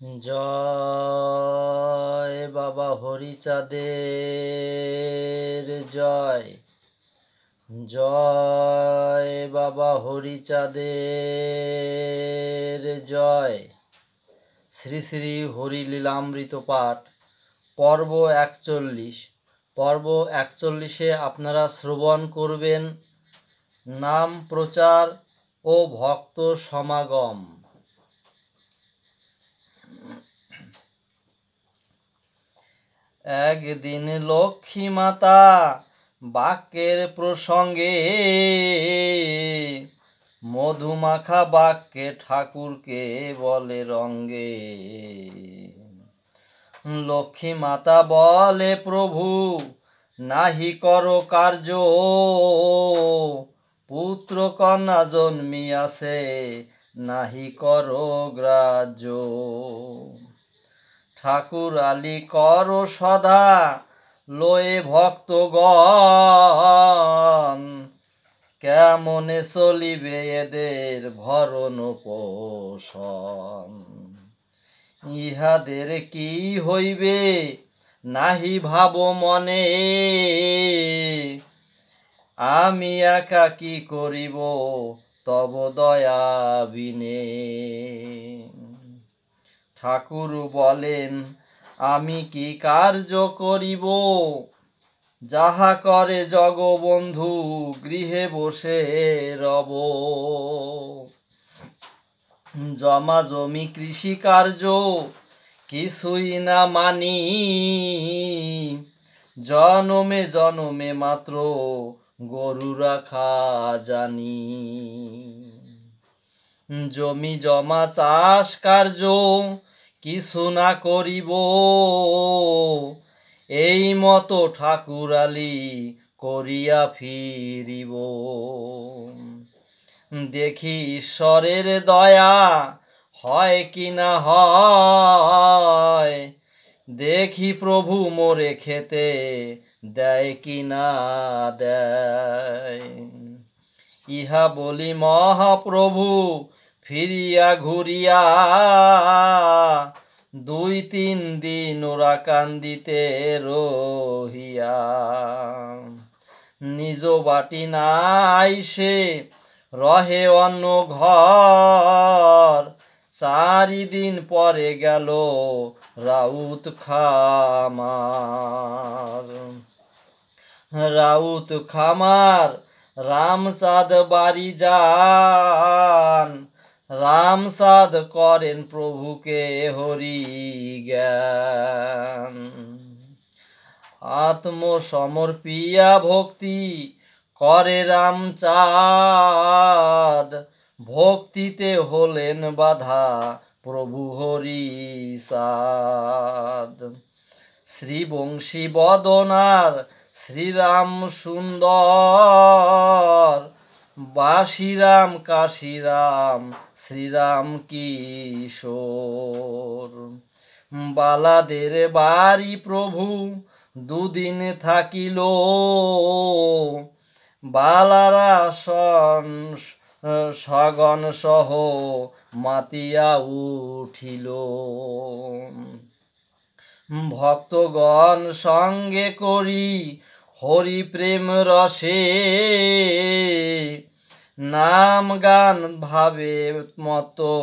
জয় বাবা হরিচাঁদের জয়। জয় বাবা হরিচাঁদের জয়। শ্রী শ্রী হরিলীলামৃত পাঠ পর্ব 41। পর্ব 41-এ আপনারা শ্রবণ করবেন নাম প্রচার ও ভক্ত সমাগম। একদিন লক্ষ্মী মাতা বাক্যের প্রসঙ্গে মধুমাখা বাক্যে ঠাকুরকে বলে রঙ্গে। লক্ষ্মী মাতা বলে, প্রভু নাহি করো কার্য, পুত্র কন্যা জন্মিয়াছে নাহি করো গ্রাহ্য। ঠাকুর আলী করো সদা লয়ে ভক্তগণ, কেমনে চলিবে এদের ভরণ পোষণ। ইহাদের কি হইবে নাহি ভাব মনে, আমি একা কি করিব তব দয়া বিনে। ঠাকুর বলেন, আমি কি কার্য করিব, যাহা করে জগবন্ধু গৃহে বসে রব। জমা জমি কৃষি কার্য কিছুই না মানি, জনমে জনমে মাত্র গরু রাখা জানি। জমি জমা চাষ কার্য কিছু না করিব, এই মতো ঠাকুর আলী করিয়া ফিরিব। দেখি ঈশ্বরের দয়া হয় কি না হয়, দেখি প্রভু মোরে খেতে দেয় কি না দেয়। ইহা বলি মহাপ্রভু ফিরিয়া ঘুরিয়া, 2-3 দিন ওরা কান্দিতে রহিয়া। নিজ বাটি না আইসে রহে অন্য ঘর, 4 দিন পরে গেল রাউত খামার। রাউত খামার রামচাঁদ বাড়ি যান, রামচাঁদ করেন প্রভুকে হরি জ্ঞান। আত্মসমর্পিয়া ভক্তি করে রামচাঁদ, ভক্তিতে হলেন বাধা প্রভু হরিচাঁদ। শ্রীবংশী বদনার শ্রীরাম সুন্দর, বাসিরাম কাশিরাম শ্রীরাম কিশোর। বালাদের বাড়ি প্রভু 2 দিন থাকিল, বালারা সগণ সহ মাতিয়া উঠিল। ভক্তগণ সঙ্গে করি হরি প্রেম রসে, নাম গান ভাবে মতো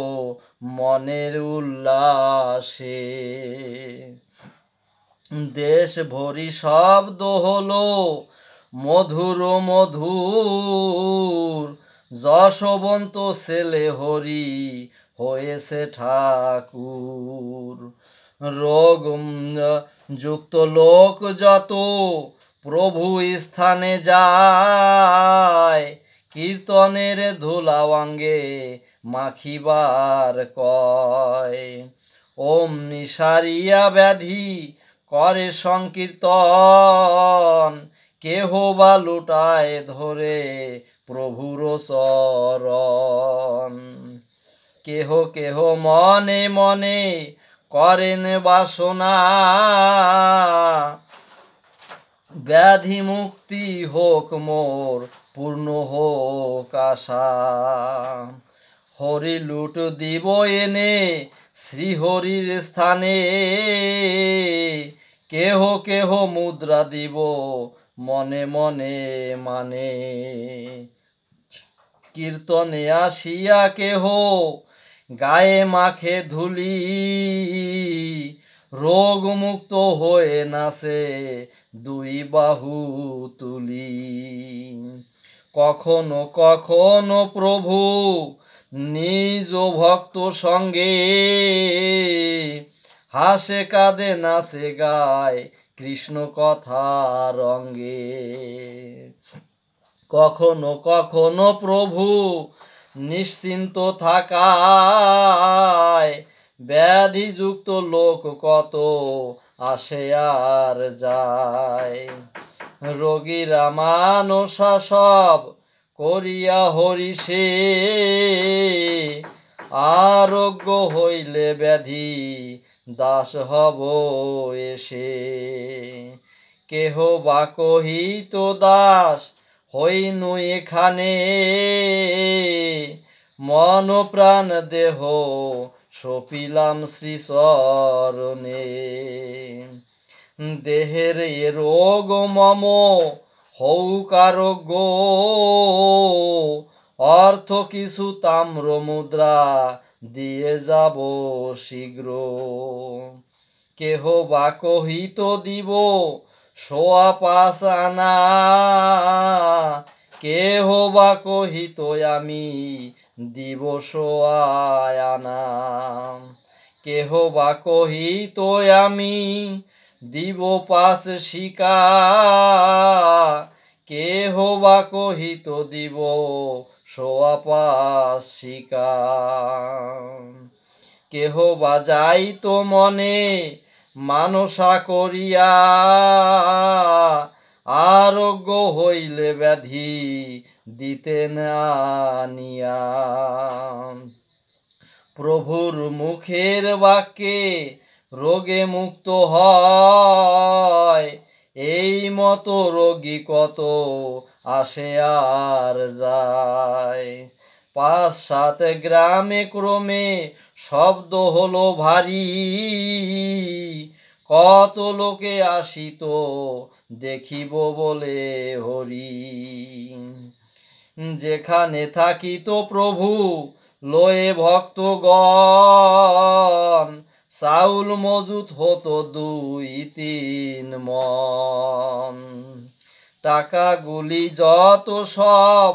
মনের উল্লাসে। দেশ ভরি শব্দ হলো মধুর মধুর, যশবন্ত ছেলে হরি হয়েছে ঠাকুর। রোগ যুক্ত লোক যত প্রভু স্থানে যায়, কীর্তনের ধুলাওয়াঙ্গে মাখিবার কয়। অমনি সারিয়া ব্যাধি করে সংকীর্তন, কেহ বা লুটায় ধরে প্রভুর চরণ। কেহ কেহ মনে মনে করেন বাসনা, ব্যাধি মুক্তি হোক মোর পূর্ণ হোক আশা। হরি লুট দিব এনে শ্রীহরির স্থানে, কেহ কেহ মুদ্রা দিব মনে মনে মানে, কীর্তনে আসিয়া কেহ গায়ে মাখে ধুলি, রোগ মুক্ত হয়ে নাচে দুই বাহু তুলি। কখনো কখনো প্রভু নিজ ভক্ত সঙ্গে, হাসে কাঁদে নাচে গায় কৃষ্ণ কথা রঙ্গে। কখনো কখনো প্রভু নিশ্চিন্ত থাকায়, ব্যাধিযুক্ত লোক কত আসে আর যায়। রোগীরা মানসা সব করিয়া হরিষে, আরোগ্য হইলে ব্যাধি দাস হব এসে। কেহ বা কহিত দাস হইনু এখানে, মন প্রাণ দেহ সপিলাম শ্রী চরণে। দেহের এ রোগ মম হউক আরোগ্য, অর্থ কিছু তাম্র মুদ্রা দিয়ে যাব শীঘ্র। কেহ বা কহিত দিব সোয়া 5 আনা, কেহ বা কহিত আমি দিব সোয়া আনা, কেহ বা কহিত আমি দিব 5 শিকা, কেহ বা কহিত দিব সোয়া 5 শিকা। কেহ বা যাইত মনে মানসা করিয়া, আরোগ্য হইলে ব্যাধি দিতেন আনিয়া। প্রভুর মুখের বাক্যে রোগে মুক্ত হয়, এই মতো রোগী কত আসে আর যায়। 5-7 গ্রামে ক্রমে শব্দ হলো ভারী, কত লোকে আসিত দেখিব বলে হরি। যেখানে থাকিত প্রভু লয়ে ভক্তগণ, চাউল মজুত হতো 2-3 মন। টাকাগুলি যত সব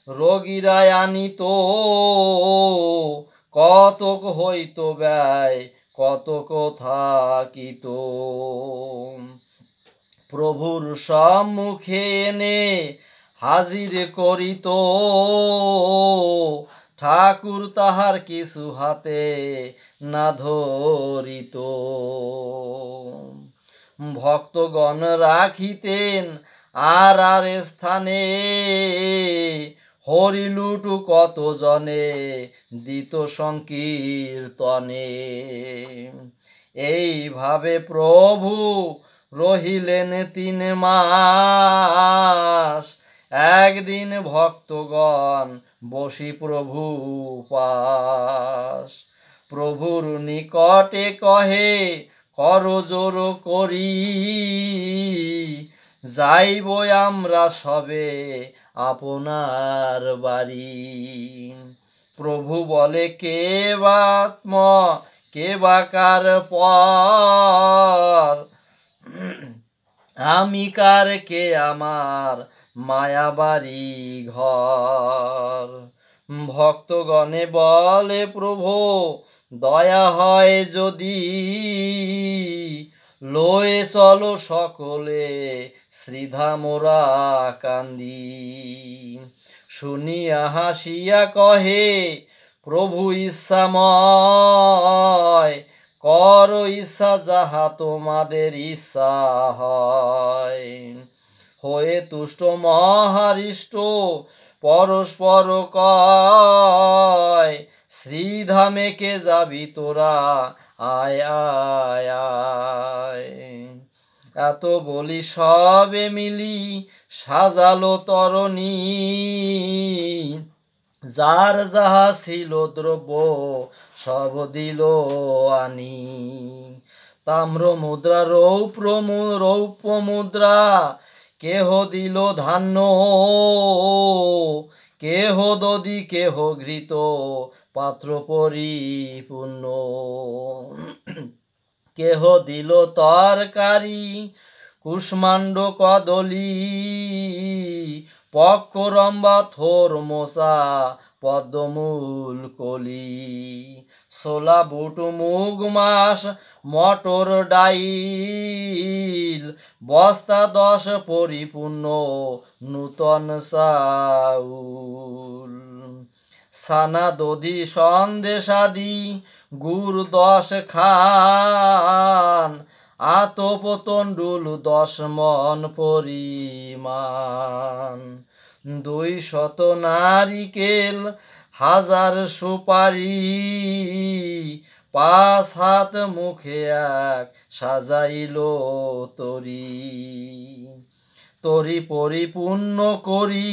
রোগীরা আনিত, কতক হইত ব্যয় কতক থাকিত। প্রভুর সম্মুখে এনে হাজির করিত, ঠাকুর তাহার কিছু হাতে না ধরিত। ভক্তগণ রাখিতেন আর আর স্থানে, হরিলুটু কত জনে দিত সংকীর্তনে। এইভাবে প্রভু রহিলেন 3 মাস, একদিন ভক্তগণ বসি প্রভু পাশ। প্রভুর নিকটে কহে কর জোর করি, যাইব আমরা সবে আপনার বাড়ি। প্রভু বলে কে বাত্ম কে বাকার পর, আমি কার কে আমার মায়া বাড়ি ঘর। ভক্তগণে বলে প্রভু দয়া হয় যদি, লয়ে চলো সকলে শ্রীধামরা কান্দি। শুনিয়া হাসিয়া কহে প্রভু ইচ্ছাময়, কর ইচ্ছা যাহা তোমাদের ইচ্ছা হয়। হয়ে তুষ্ট মহারিষ্ট পরস্পর কয়, শ্রীধামে কে যাবি তোরা আয় আয় আয়। এত বলি সবে মিলি সাজালো তরণী, যার যাহা ছিল দ্রব্য সব দিল আনি। তাম্র মুদ্রা রৌপ্য মুদ্রা কেহ দিল ধান্য, কেহ দধি কেহ ঘৃত পাত্র পরিপূর্ণ, কেহ দিল তরকারি কুষ্মাণ্ড কদলী, পক্করম্বা থোর মশা পদ্মমূল কলি, ছোলা বুট মুগ মাস মটর ডাইল, বস্তা 10 পরিপূর্ণ নূতন চাউল, ছানা দধি সন্দেশাদি গুড় 10 খান, আতপ তণ্ডুল 10 মণ পরিমাণ, 200 নারিকেল 1000 সুপারি, 5 হাত মুখে এক সাজাইল তরি, তরি পরিপূর্ণ করি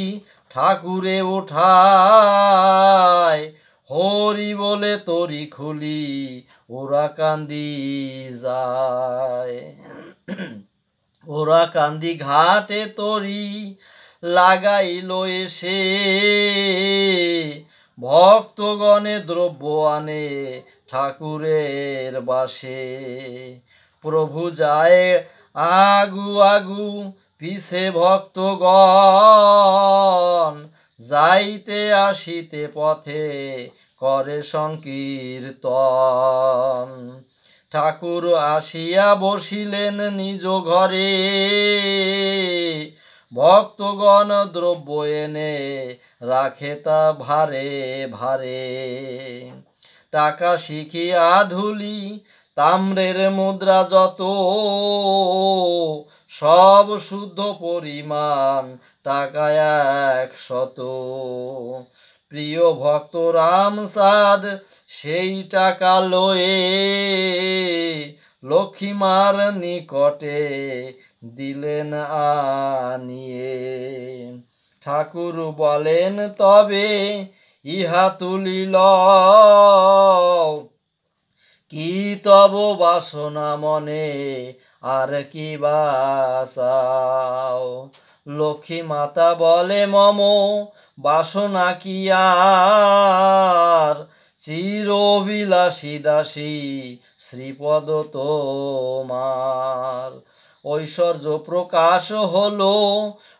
ঠাকুরে ওঠায়, হরি বলে তরি খুলি ওরা কান্দি যায়। ওরা কান্দি ঘাটে তরি লাগাইল এসে, ভক্তগণে দ্রব্য আনে ঠাকুরের বাসে, প্রভু যায় আগু আগু পিছে ভক্তগণ, যাইতে আসিতে পথে করে সংকীর্তন, ঠাকুর আসিয়া বসিলেন নিজ ঘরে, ভক্তগণ দ্রব্য এনে রাখে তা ভারে ভারে, টাকা শিখিয়া ধুলি তাম্রের মুদ্রা যত, সব শুদ্ধ পরিমাণ টাকা 100, প্রিয় ভক্ত রামসাদ সেই টাকা লয়ে, লক্ষ্মীমার নিকটে দিলেন আনিয়ে, ঠাকুর বলেন তবে ইহা তুলি লও, কি তব বাসনা মনে আর কি বাসাও, লক্ষ্মী মাতা বলে মম বাসনা কি আর, চির অভিলাষী দাসী শ্রীপদ তোমার, ঐশ্বর্য প্রকাশ হলো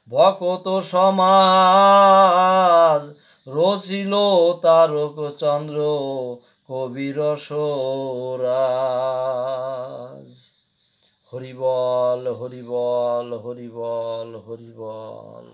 ভকত সমাজ, রচিল তারক চন্দ্র কবির সোরাজ। হরিবল হরিবল হরিবল হরিবল।